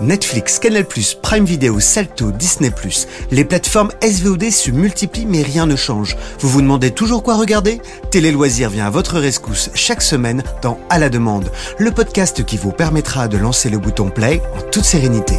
Netflix, Canal+, Prime Video, Salto, Disney+, les plateformes SVOD se multiplient mais rien ne change. Vous vous demandez toujours quoi regarder ? Télé Loisirs vient à votre rescousse chaque semaine dans À la demande, le podcast qui vous permettra de lancer le bouton play en toute sérénité.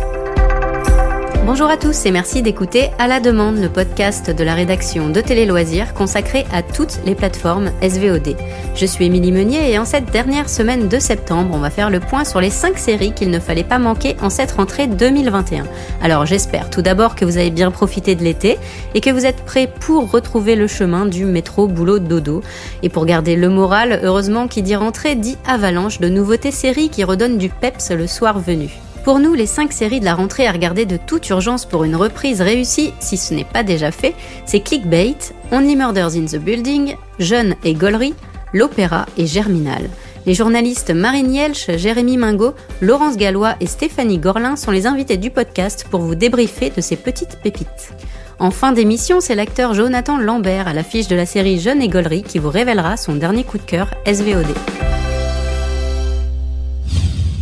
Bonjour à tous et merci d'écouter À la demande, le podcast de la rédaction de Télé Loisirs consacré à toutes les plateformes SVOD. Je suis Émilie Meunier et en cette dernière semaine de septembre, on va faire le point sur les 5 séries qu'il ne fallait pas manquer en cette rentrée 2021. Alors j'espère tout d'abord que vous avez bien profité de l'été et que vous êtes prêts pour retrouver le chemin du métro boulot dodo. Et pour garder le moral, heureusement qui dit rentrée dit avalanche de nouveautés séries qui redonnent du peps le soir venu. Pour nous, les 5 séries de la rentrée à regarder de toute urgence pour une reprise réussie, si ce n'est pas déjà fait, c'est Clickbait, Only Murders in the Building, Jeune et Gaulerie, L'Opéra et Germinal. Les journalistes Marine Yelch, Jérémy Mingot, Laurence Gallois et Stéphanie Gorlin sont les invités du podcast pour vous débriefer de ces petites pépites. En fin d'émission, c'est l'acteur Jonathan Lambert à l'affiche de la série Jeune et Gaulerie qui vous révélera son dernier coup de cœur SVOD.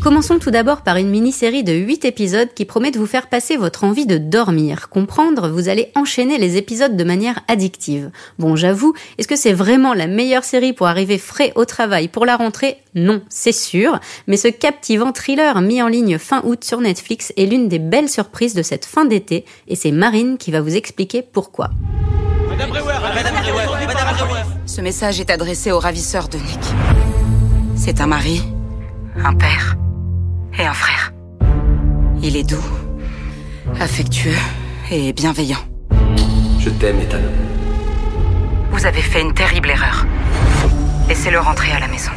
Commençons tout d'abord par une mini-série de 8 épisodes qui promet de vous faire passer votre envie de dormir. Comprendre, vous allez enchaîner les épisodes de manière addictive. Bon, j'avoue, est-ce que c'est vraiment la meilleure série pour arriver frais au travail pour la rentrée ? Non, c'est sûr, mais ce captivant thriller mis en ligne fin août sur Netflix est l'une des belles surprises de cette fin d'été et c'est Marine qui va vous expliquer pourquoi. Madame Brewer. Ce message est adressé au ravisseur de Nick. C'est un mari, un père et un frère. Il est doux, affectueux et bienveillant. Je t'aime, Ethan. Vous avez fait une terrible erreur. Laissez-le rentrer à la maison.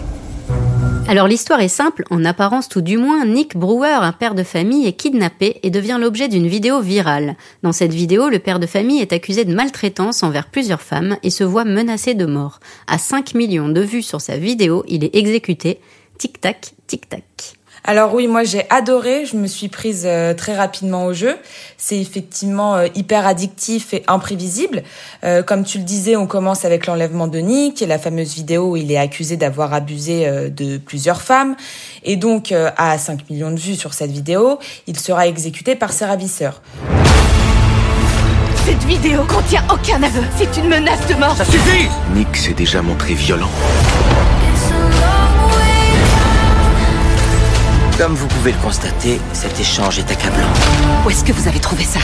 Alors l'histoire est simple, en apparence tout du moins, Nick Brewer, un père de famille, est kidnappé et devient l'objet d'une vidéo virale. Dans cette vidéo, le père de famille est accusé de maltraitance envers plusieurs femmes et se voit menacé de mort. À 5 millions de vues sur sa vidéo, il est exécuté. Tic-tac, tic-tac. Alors oui, moi j'ai adoré, je me suis prise très rapidement au jeu. C'est effectivement hyper addictif et imprévisible. Comme tu le disais, on commence avec l'enlèvement de Nick et la fameuse vidéo où il est accusé d'avoir abusé de plusieurs femmes. Et donc, à 5 millions de vues sur cette vidéo, il sera exécuté par ses ravisseurs. Cette vidéo contient aucun aveu. C'est une menace de mort. Ça suffit ! Nick s'est déjà montré violent. Comme vous pouvez le constater, cet échange est accablant. Où est-ce que vous avez trouvé ça ?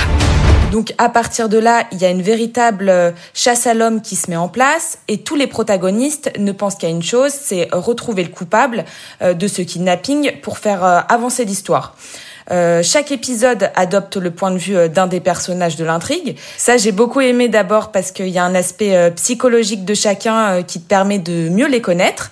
Donc à partir de là, il y a une véritable chasse à l'homme qui se met en place et tous les protagonistes ne pensent qu'à une chose, c'est retrouver le coupable de ce kidnapping pour faire avancer l'histoire. Chaque épisode adopte le point de vue d'un des personnages de l'intrigue. Ça, j'ai beaucoup aimé d'abord parce qu'il y a un aspect psychologique de chacun qui te permet de mieux les connaître.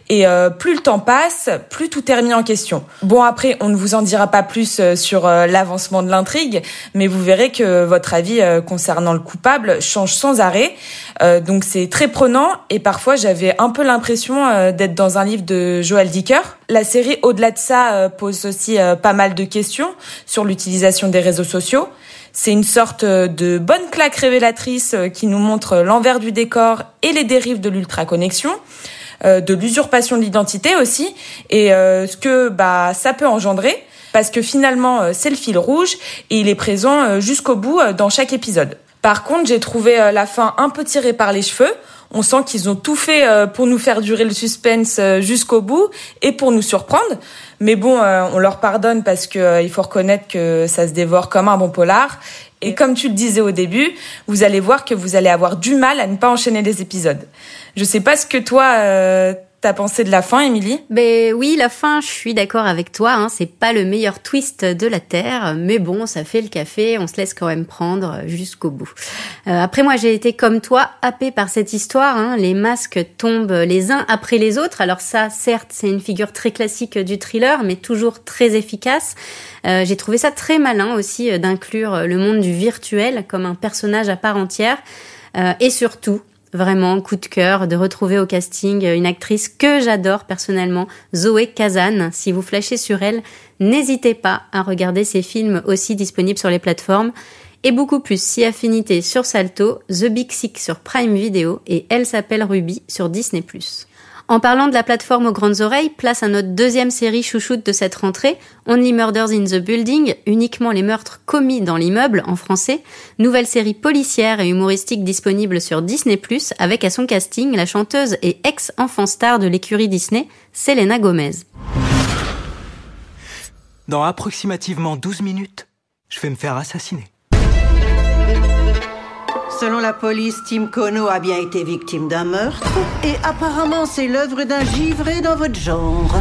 Et plus le temps passe, plus tout est remis en question. Bon, après, on ne vous en dira pas plus sur l'avancement de l'intrigue, mais vous verrez que votre avis concernant le coupable change sans arrêt. Donc c'est très prenant et parfois j'avais un peu l'impression d'être dans un livre de Joël Dicker. La série, au-delà de ça, pose aussi pas mal de questions sur l'utilisation des réseaux sociaux. C'est une sorte de bonne claque révélatrice qui nous montre l'envers du décor et les dérives de l'ultra-connexion. De l'usurpation de l'identité aussi et ce que ça peut engendrer parce que finalement c'est le fil rouge et il est présent jusqu'au bout dans chaque épisode. Par contre, j'ai trouvé la fin un peu tirée par les cheveux. On sent qu'ils ont tout fait pour nous faire durer le suspense jusqu'au bout et pour nous surprendre. Mais bon, on leur pardonne parce que il faut reconnaître que ça se dévore comme un bon polar. Et comme tu le disais au début, vous allez voir que vous allez avoir du mal à ne pas enchaîner les épisodes. Je sais pas ce que toi t'as pensé de la fin, Émilie ? Ben oui, la fin, je suis d'accord avec toi, c'est pas le meilleur twist de la Terre, mais bon, ça fait le café, on se laisse quand même prendre jusqu'au bout. Après moi, j'ai été comme toi, happée par cette histoire, les masques tombent les uns après les autres, alors ça, certes, c'est une figure très classique du thriller, mais toujours très efficace. J'ai trouvé ça très malin aussi d'inclure le monde du virtuel comme un personnage à part entière, et surtout, vraiment, coup de cœur de retrouver au casting une actrice que j'adore personnellement, Zoé Kazan. Si vous flashez sur elle, n'hésitez pas à regarder ses films aussi disponibles sur les plateformes. Et beaucoup plus si affinité sur Salto, The Big Sick sur Prime Video et Elle s'appelle Ruby sur Disney+. En parlant de la plateforme aux grandes oreilles, place à notre deuxième série chouchoute de cette rentrée, Only Murders in the Building, uniquement les meurtres commis dans l'immeuble en français, nouvelle série policière et humoristique disponible sur Disney+, avec à son casting la chanteuse et ex-enfant star de l'écurie Disney, Selena Gomez. Dans approximativement 12 minutes, je vais me faire assassiner. Selon la police, Tim Kono a bien été victime d'un meurtre et apparemment c'est l'œuvre d'un givré dans votre genre.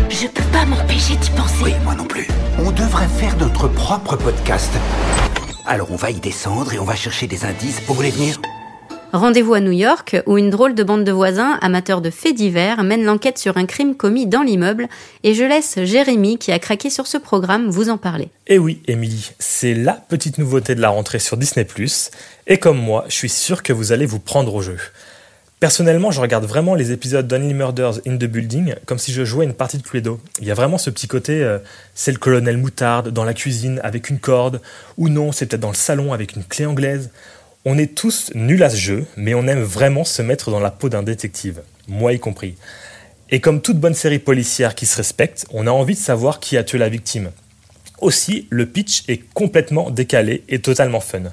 Je peux pas m'empêcher d'y penser. Oui, moi non plus. On devrait faire notre propre podcast. Alors on va y descendre et on va chercher des indices. Vous voulez venir ? Rendez-vous à New York, où une drôle de bande de voisins, amateurs de faits divers, mène l'enquête sur un crime commis dans l'immeuble, et je laisse Jérémy, qui a craqué sur ce programme, vous en parler. Et oui, Émilie, c'est la petite nouveauté de la rentrée sur Disney+, et comme moi, je suis sûr que vous allez vous prendre au jeu. Personnellement, je regarde vraiment les épisodes d'Only Murders in the Building comme si je jouais une partie de Cluedo. Il y a vraiment ce petit côté, c'est le colonel Moutarde dans la cuisine avec une corde, ou non, c'est peut-être dans le salon avec une clé anglaise. On est tous nuls à ce jeu, mais on aime vraiment se mettre dans la peau d'un détective, moi y compris. Et comme toute bonne série policière qui se respecte, on a envie de savoir qui a tué la victime. Aussi, le pitch est complètement décalé et totalement fun.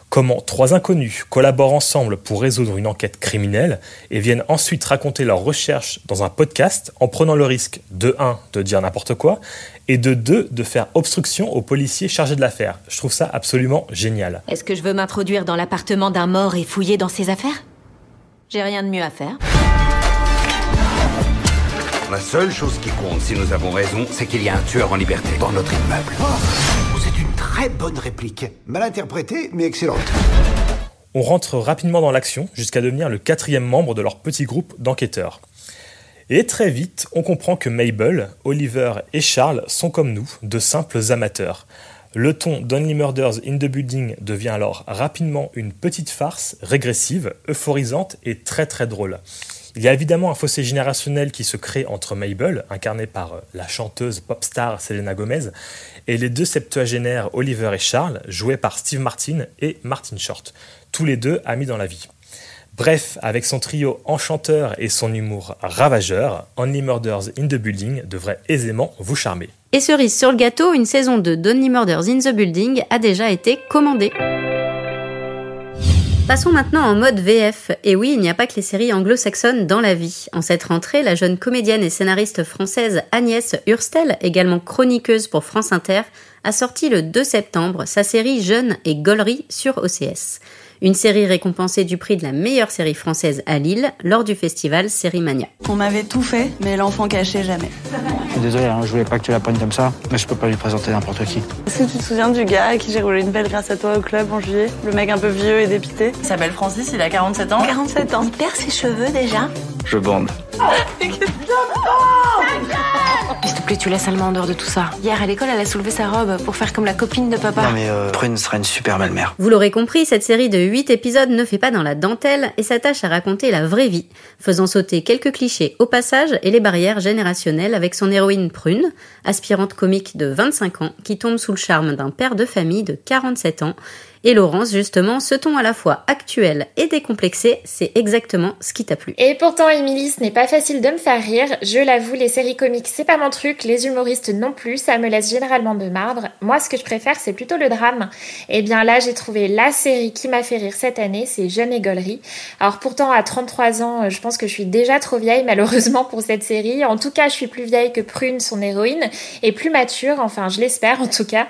Comment 3 inconnus collaborent ensemble pour résoudre une enquête criminelle et viennent ensuite raconter leurs recherches dans un podcast en prenant le risque de 1, de dire n'importe quoi, et de 2, de faire obstruction aux policiers chargés de l'affaire. Je trouve ça absolument génial. Est-ce que je veux m'introduire dans l'appartement d'un mort et fouiller dans ses affaires ? J'ai rien de mieux à faire. La seule chose qui compte, si nous avons raison, c'est qu'il y a un tueur en liberté dans notre immeuble. C'est une très bonne réplique. Mal interprétée, mais excellente. On rentre rapidement dans l'action jusqu'à devenir le 4e membre de leur petit groupe d'enquêteurs. Et très vite, on comprend que Mabel, Oliver et Charles sont comme nous, de simples amateurs. Le ton d'Only Murders in the Building devient alors rapidement une petite farce régressive, euphorisante et très très drôle. Il y a évidemment un fossé générationnel qui se crée entre Mabel, incarnée par la chanteuse pop-star Selena Gomez, et les 2 septuagénaires Oliver et Charles, joués par Steve Martin et Martin Short, tous les 2 amis dans la vie. Bref, avec son trio enchanteur et son humour ravageur, Only Murders in the Building devrait aisément vous charmer. Et cerise sur le gâteau, une saison 2 d'Only Murders in the Building a déjà été commandée. Passons maintenant en mode VF. Et oui, il n'y a pas que les séries anglo-saxonnes dans la vie. En cette rentrée, la jeune comédienne et scénariste française Agnès Hurstel, également chroniqueuse pour France Inter, a sorti le 2 septembre sa série Jeune et Gaulerie sur OCS. Une série récompensée du prix de la meilleure série française à Lille lors du festival Sérimania. On m'avait tout fait, mais l'enfant caché jamais. Je suis désolé, je voulais pas que tu la prennes comme ça, mais je peux pas lui présenter n'importe qui. Est-ce que tu te souviens du gars à qui j'ai roulé une belle grâce à toi au club en juillet ? Le mec un peu vieux et dépité. Il s'appelle Francis, il a 47 ans. 47 ans. Il perd ses cheveux déjà ? Je bande. S'il te plaît, tu laisses Alma en dehors de tout ça. Hier à l'école, elle a soulevé sa robe pour faire comme la copine de papa. Non mais Prune sera une super belle mère. Vous l'aurez compris, cette série de 8 épisodes ne fait pas dans la dentelle et s'attache à raconter la vraie vie, faisant sauter quelques clichés au passage et les barrières générationnelles avec son héroïne Prune, aspirante comique de 25 ans, qui tombe sous le charme d'un père de famille de 47 ans. Et Laurence, justement, ce ton à la fois actuel et décomplexé, c'est exactement ce qui t'a plu. Et pourtant, Émilie, ce n'est pas facile de me faire rire. Je l'avoue, les séries comiques, c'est pas mon truc. Les humoristes non plus, ça me laisse généralement de marbre. Moi, ce que je préfère, c'est plutôt le drame. Et bien là, j'ai trouvé la série qui m'a fait rire cette année, c'est Jeune et Gaulerie. Alors pourtant, à 33 ans, je pense que je suis déjà trop vieille, malheureusement, pour cette série. En tout cas, je suis plus vieille que Prune, son héroïne, et plus mature, enfin, je l'espère en tout cas.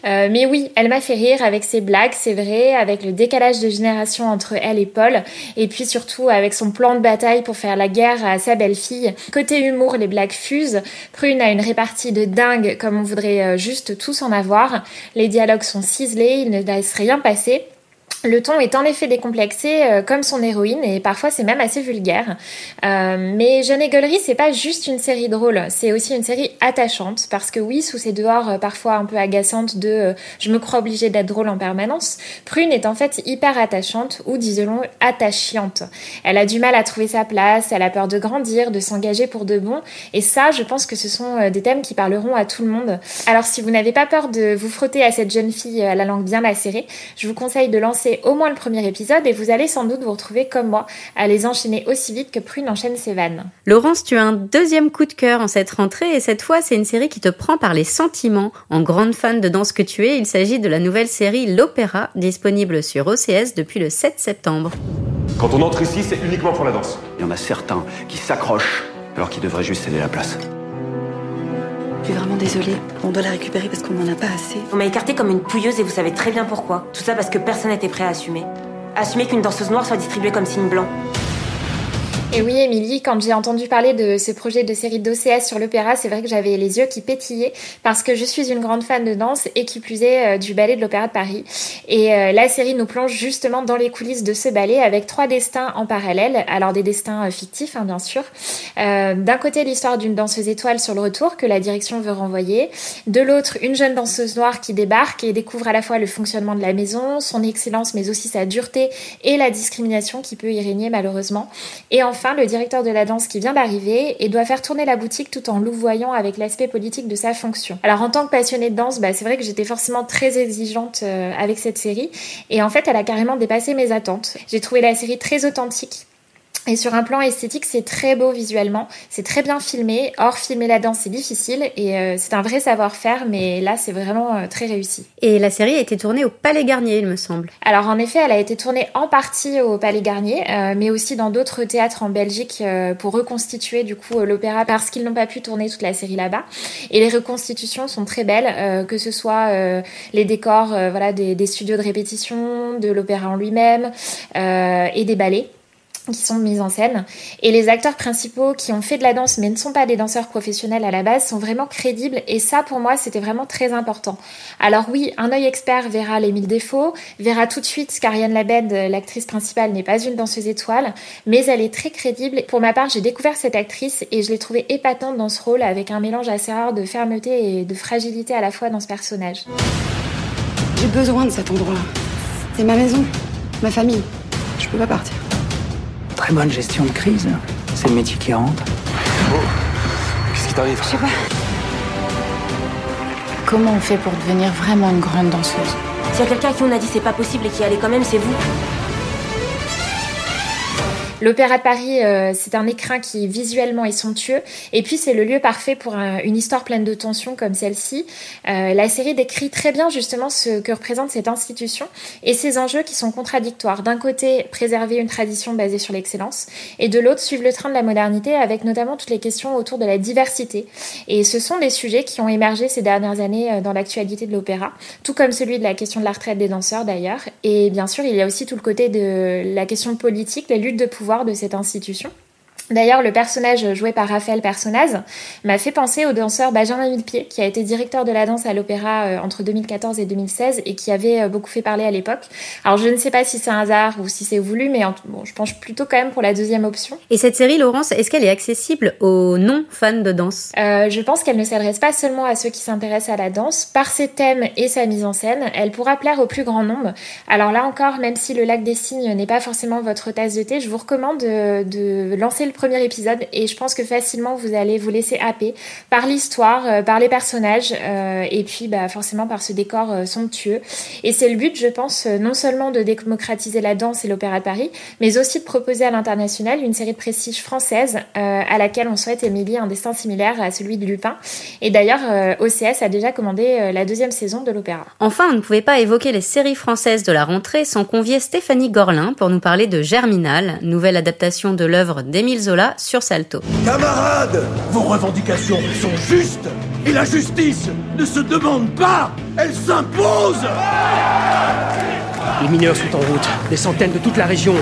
Mais oui, elle m'a fait rire avec ses blagues, c'est vrai, avec le décalage de génération entre elle et Paul, et puis surtout avec son plan de bataille pour faire la guerre à sa belle-fille. Côté humour, les blagues fusent. Prune a une répartie de dingue, comme on voudrait juste tous en avoir. Les dialogues sont ciselés, il ne laisse rien passer. Le ton est en effet décomplexé comme son héroïne et parfois c'est même assez vulgaire. Mais Jeune et Gaulerie, c'est pas juste une série drôle, c'est aussi une série attachante parce que oui, sous ses dehors parfois un peu agaçantes de je me crois obligée d'être drôle en permanence, Prune est en fait hyper attachante ou disons attachante. Elle a du mal à trouver sa place, elle a peur de grandir, de s'engager pour de bon et ça, je pense que ce sont des thèmes qui parleront à tout le monde. Alors si vous n'avez pas peur de vous frotter à cette jeune fille à la langue bien acérée, je vous conseille de lancer commencer au moins le premier épisode et vous allez sans doute vous retrouver comme moi à les enchaîner aussi vite que Prune enchaîne ses vannes. Laurence, tu as un deuxième coup de cœur en cette rentrée et cette fois c'est une série qui te prend par les sentiments. En grande fan de danse que tu es, il s'agit de la nouvelle série L'Opéra, disponible sur OCS depuis le 7 septembre. Quand on entre ici, c'est uniquement pour la danse. Il y en a certains qui s'accrochent alors qu'ils devraient juste céder la place. Je suis vraiment désolée. On doit la récupérer parce qu'on n'en a pas assez. On m'a écartée comme une pouilleuse et vous savez très bien pourquoi. Tout ça parce que personne n'était prêt à assumer. Assumer qu'une danseuse noire soit distribuée comme signe blanc. Et oui, Émilie, quand j'ai entendu parler de ce projet de série d'OCS sur l'opéra, c'est vrai que j'avais les yeux qui pétillaient parce que je suis une grande fan de danse et qui plus est du ballet de l'Opéra de Paris. Et la série nous plonge justement dans les coulisses de ce ballet avec 3 destins en parallèle, alors des destins fictifs, bien sûr. D'un côté, l'histoire d'une danseuse étoile sur le retour que la direction veut renvoyer. De l'autre, une jeune danseuse noire qui débarque et découvre à la fois le fonctionnement de la maison, son excellence, mais aussi sa dureté et la discrimination qui peut y régner malheureusement. Et enfin, le directeur de la danse qui vient d'arriver et doit faire tourner la boutique tout en louvoyant avec l'aspect politique de sa fonction. Alors en tant que passionnée de danse, c'est vrai que j'étais forcément très exigeante avec cette série et en fait elle a carrément dépassé mes attentes. J'ai trouvé la série très authentique. Et sur un plan esthétique, c'est très beau visuellement, c'est très bien filmé. Or, filmer la danse, c'est difficile et c'est un vrai savoir-faire, mais là, c'est vraiment très réussi. Et la série a été tournée au Palais Garnier, il me semble. Alors, en effet, elle a été tournée en partie au Palais Garnier, mais aussi dans d'autres théâtres en Belgique pour reconstituer du coup l'opéra parce qu'ils n'ont pas pu tourner toute la série là-bas. Et les reconstitutions sont très belles, que ce soit les décors des studios de répétition, de l'opéra en lui-même et des ballets qui sont mises en scène. Et les acteurs principaux qui ont fait de la danse mais ne sont pas des danseurs professionnels à la base sont vraiment crédibles et ça pour moi c'était vraiment très important. Alors oui, un œil expert verra les 1000 défauts, verra tout de suite qu'Ariane Labed, l'actrice principale, n'est pas une danseuse étoile, mais elle est très crédible. Pour ma part, j'ai découvert cette actrice et je l'ai trouvée épatante dans ce rôle avec un mélange assez rare de fermeté et de fragilité à la fois dans ce personnage. J'ai besoin de cet endroit. C'est ma maison, ma famille. Je peux pas partir. Très bonne gestion de crise. C'est le métier qui rentre. Oh, qu'est-ce qui t'arrive? Je sais pas. Comment on fait pour devenir vraiment une grande danseuse? S'il y a quelqu'un à qui on a dit c'est pas possible et qui allait quand même, c'est vous. L'Opéra de Paris, c'est un écrin qui visuellement est somptueux et puis c'est le lieu parfait pour une histoire pleine de tensions comme celle-ci. La série décrit très bien justement ce que représente cette institution et ses enjeux qui sont contradictoires. D'un côté, préserver une tradition basée sur l'excellence et de l'autre, suivre le train de la modernité avec notamment toutes les questions autour de la diversité. Et ce sont des sujets qui ont émergé ces dernières années dans l'actualité de l'opéra, tout comme celui de la question de la retraite des danseurs d'ailleurs. Et bien sûr, il y a aussi tout le côté de la question politique, les luttes de pouvoir de cette institution. D'ailleurs, le personnage joué par Raphaël Personnaz m'a fait penser au danseur Benjamin Millepied, qui a été directeur de la danse à l'opéra entre 2014 et 2016 et qui avait beaucoup fait parler à l'époque. Alors, je ne sais pas si c'est un hasard ou si c'est voulu, mais je penche plutôt quand même pour la deuxième option. Et cette série, Laurence, est-ce qu'elle est accessible aux non-fans de danse? Je pense qu'elle ne s'adresse pas seulement à ceux qui s'intéressent à la danse. Par ses thèmes et sa mise en scène, elle pourra plaire au plus grand nombre. Alors là encore, même si le Lac des Cygnes n'est pas forcément votre tasse de thé, je vous recommande de lancer le premier épisode et je pense que facilement vous allez vous laisser happer par l'histoire, par les personnages et puis forcément par ce décor somptueux. Et c'est le but, je pense, non seulement de démocratiser la danse et l'Opéra de Paris, mais aussi de proposer à l'international une série de prestige française à laquelle on souhaite, Émilie, un destin similaire à celui de Lupin. Et d'ailleurs, OCS a déjà commandé la deuxième saison de l'opéra. Enfin, on ne pouvait pas évoquer les séries françaises de la rentrée sans convier Stéphanie Gorlin pour nous parler de Germinal, nouvelle adaptation de l'œuvre d'Émile Zola sur Salto. Camarades, vos revendications sont justes et la justice ne se demande pas, elle s'impose. Les mineurs sont en route, des centaines de toute la région.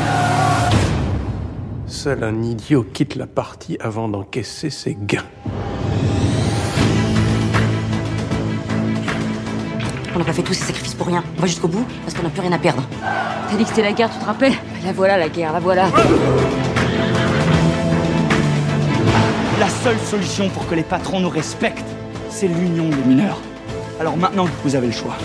Seul un idiot quitte la partie avant d'encaisser ses gains. On n'a pas fait tous ces sacrifices pour rien. On va jusqu'au bout parce qu'on n'a plus rien à perdre. T'as dit que c'était la guerre, tu te rappelles? La voilà la guerre, la voilà. La seule solution pour que les patrons nous respectent, c'est l'union des mineurs. Alors maintenant, vous avez le choix.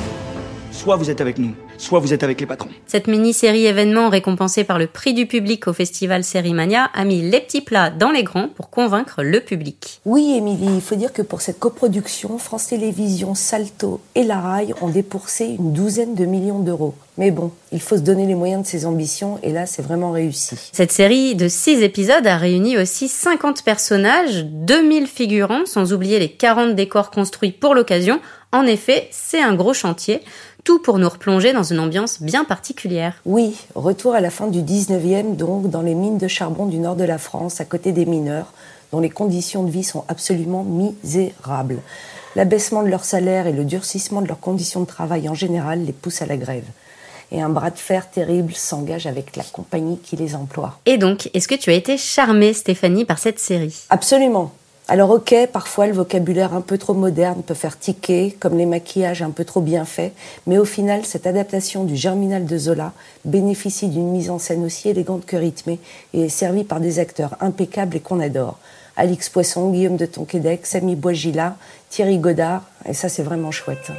Soit vous êtes avec nous, soit vous êtes avec les patrons. Cette mini-série événement récompensée par le prix du public au festival Sérimania a mis les petits plats dans les grands pour convaincre le public. Oui, Émilie, il faut dire que pour cette coproduction, France Télévisions, Salto et La Rai ont dépoursé une douzaine de millions d'euros. Mais bon, il faut se donner les moyens de ses ambitions et là, c'est vraiment réussi. Cette série de 6 épisodes a réuni aussi 50 personnages, 2000 figurants, sans oublier les 40 décors construits pour l'occasion. En effet, c'est un gros chantier, tout pour nous replonger dans une ambiance bien particulière. Oui, retour à la fin du 19e, donc, dans les mines de charbon du nord de la France, à côté des mineurs, dont les conditions de vie sont absolument misérables. L'abaissement de leur salaire et le durcissement de leurs conditions de travail en général les poussent à la grève. Et un bras de fer terrible s'engage avec la compagnie qui les emploie. Et donc, est-ce que tu as été charmée, Stéphanie, par cette série ? Absolument. Alors ok, parfois le vocabulaire un peu trop moderne peut faire tiquer, comme les maquillages un peu trop bien faits, mais au final, cette adaptation du Germinal de Zola bénéficie d'une mise en scène aussi élégante que rythmée et est servie par des acteurs impeccables et qu'on adore. Alix Poisson, Guillaume de Tonquédec, Samy Bouajila, Thierry Godard, et ça c'est vraiment chouette.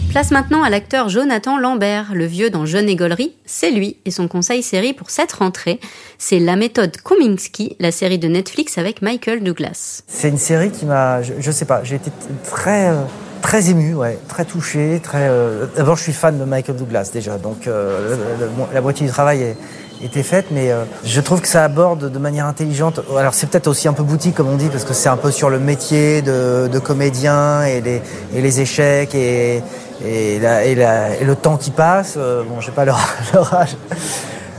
Place maintenant à l'acteur Jonathan Lambert, le vieux dans Jeune et Gaulerie. C'est lui et son conseil série pour cette rentrée. C'est La méthode Kominsky, la série de Netflix avec Michael Douglas. C'est une série qui m'a, je sais pas, j'ai été très ému, ouais, très touché, D'abord, je suis fan de Michael Douglas déjà, donc la moitié du travail était faite, mais je trouve que ça aborde de manière intelligente. Alors c'est peut-être aussi un peu boutique comme on dit, parce que c'est un peu sur le métier de comédien et les échecs et le temps qui passe. Bon, j'ai pas leur âge,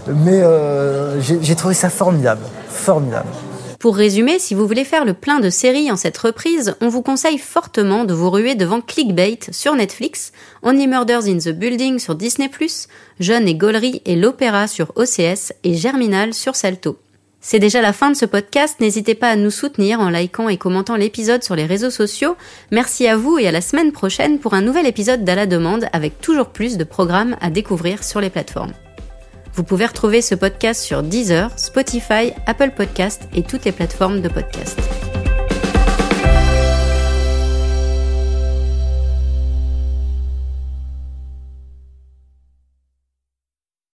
mais j'ai trouvé ça formidable. Pour résumer, si vous voulez faire le plein de séries en cette reprise, on vous conseille fortement de vous ruer devant Clickbait sur Netflix, Only Murders in the Building sur Disney+, Jeune et Gaulerie et l'Opéra sur OCS et Germinal sur Salto. C'est déjà la fin de ce podcast, n'hésitez pas à nous soutenir en likant et commentant l'épisode sur les réseaux sociaux. Merci à vous et à la semaine prochaine pour un nouvel épisode d'À la demande avec toujours plus de programmes à découvrir sur les plateformes. Vous pouvez retrouver ce podcast sur Deezer, Spotify, Apple Podcasts et toutes les plateformes de podcast.